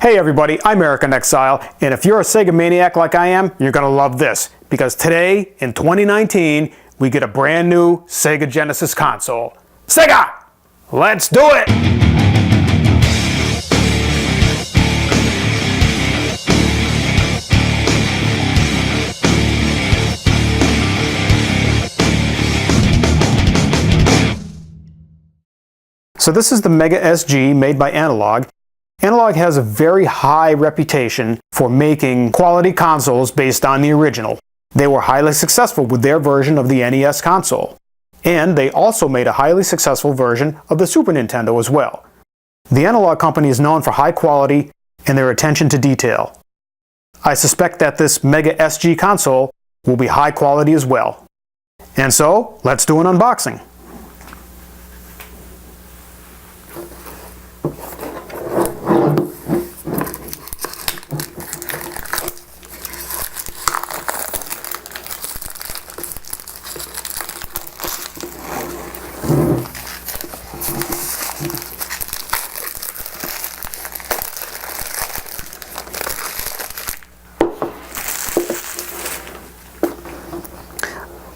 Hey everybody, I'm Eric in Exile, and if you're a Sega maniac like I am, you're gonna love this, because today, in 2019, we get a brand new Sega Genesis console. Sega! Let's do it! So this is the Mega SG made by Analogue. Analogue has a very high reputation for making quality consoles based on the original. They were highly successful with their version of the NES console. And they also made a highly successful version of the Super Nintendo as well. The Analogue company is known for high quality and their attention to detail. I suspect that this Mega SG console will be high quality as well. And so, let's do an unboxing.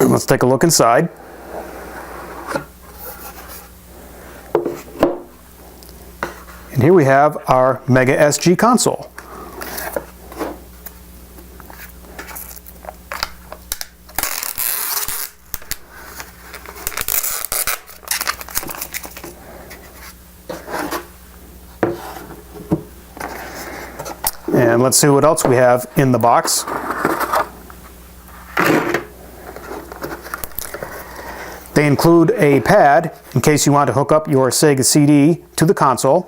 Let's take a look inside. And here we have our Mega SG console. And let's see what else we have in the box. They include a pad in case you want to hook up your Sega CD to the console.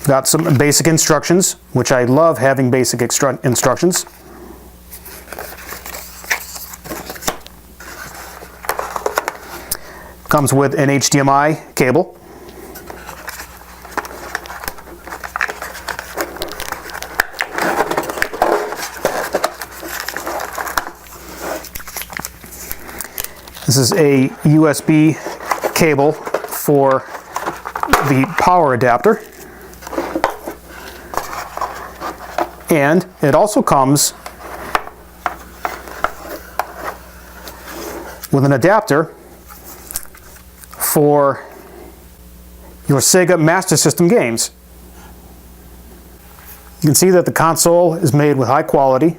Got some basic instructions, which I love having basic instructions. Comes with an HDMI cable. This is a USB cable for the power adapter. And it also comes with an adapter for your Sega Master System games. You can see that the console is made with high quality.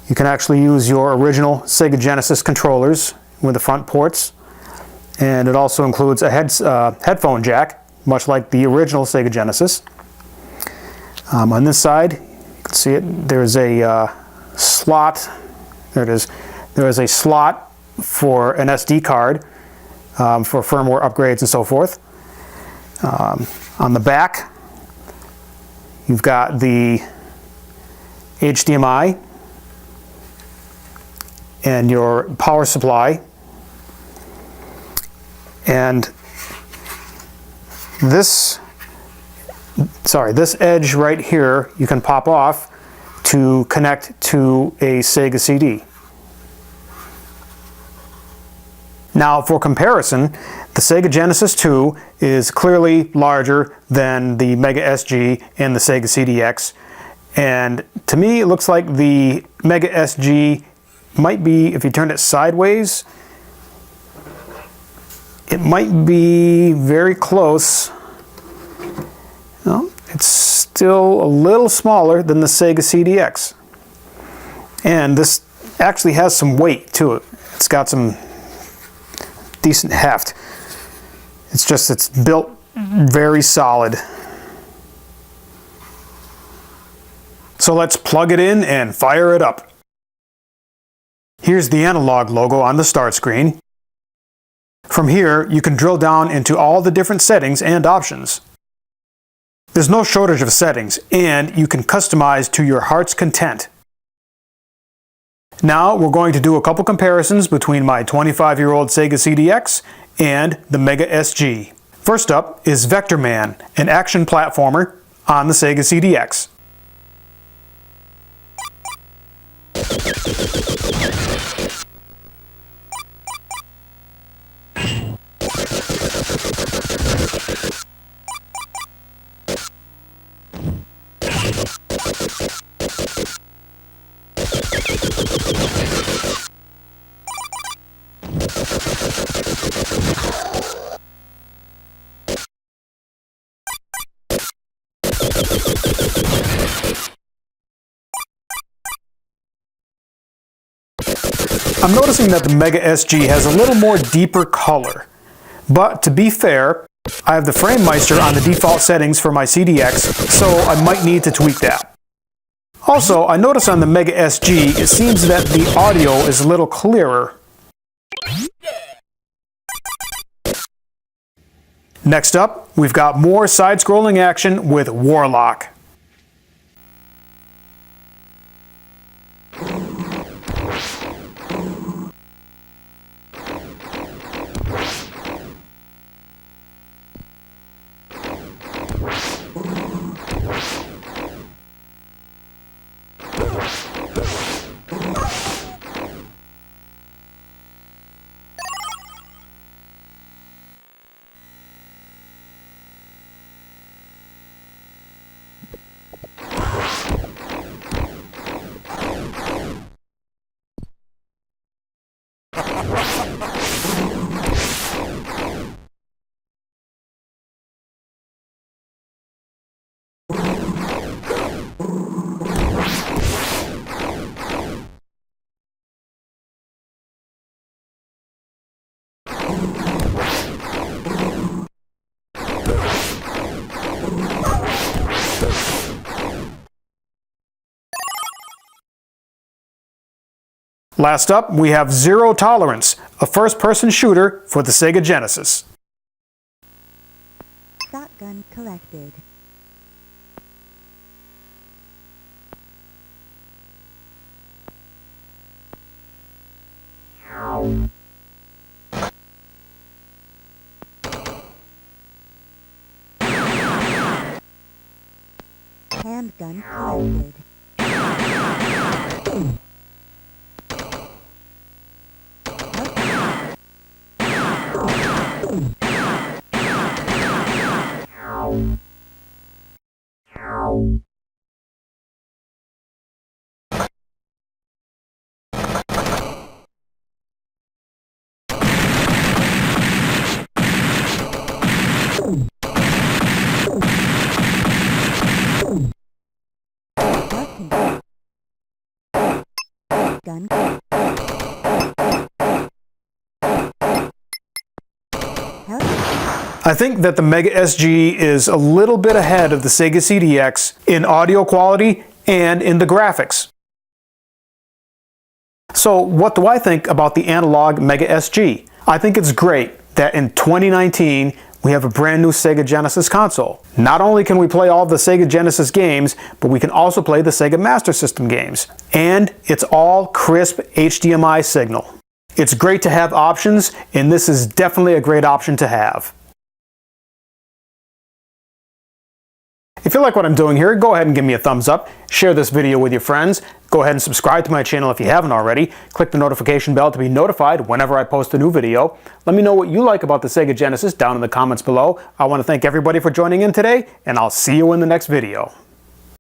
You can actually use your original Sega Genesis controllers with the front ports, and it also includes a headphone jack, much like the original Sega Genesis. On this side, you can see it. There's a slot. There it is. There is a slot for an SD card for firmware upgrades and so forth. On the back, you've got the HDMI and your power supply, and this edge right here you can pop off to connect to a Sega CD. Now, for comparison, the Sega Genesis 2 is clearly larger than the Mega SG and the Sega CDX, and to me it looks like the Mega SG might be, if you turn it sideways, it might be very close. Well, it's still a little smaller than the Sega CDX. And this actually has some weight to it. It's got some decent heft. It's built very solid. So let's plug it in and fire it up. Here's the Analogue logo on the start screen. From here, you can drill down into all the different settings and options. There's no shortage of settings, and you can customize to your heart's content. Now we're going to do a couple comparisons between my 25-year-old Sega CDX and the Mega SG. First up is Vector Man, an action platformer on the Sega CDX. I'm noticing that the Mega SG has a little more deeper color, but to be fair, I have the FrameMeister on the default settings for my CDX, so I might need to tweak that. Also, I notice on the Mega SG, it seems that the audio is a little clearer. Next up, we've got more side-scrolling action with Warlock. Last up, we have Zero Tolerance, a first-person shooter for the Sega Genesis. Shotgun collected. Handgun collected. Gun. I think that the Mega SG is a little bit ahead of the Sega CDX in audio quality and in the graphics. So what do I think about the Analogue Mega SG? I think it's great that in 2019 we have a brand new Sega Genesis console. Not only can we play all the Sega Genesis games, but we can also play the Sega Master System games. And it's all crisp HDMI signal. It's great to have options, and this is definitely a great option to have. If you like what I'm doing here, go ahead and give me a thumbs up, share this video with your friends, go ahead and subscribe to my channel if you haven't already, click the notification bell to be notified whenever I post a new video. Let me know what you like about the Sega Genesis down in the comments below. I want to thank everybody for joining in today, and I'll see you in the next video.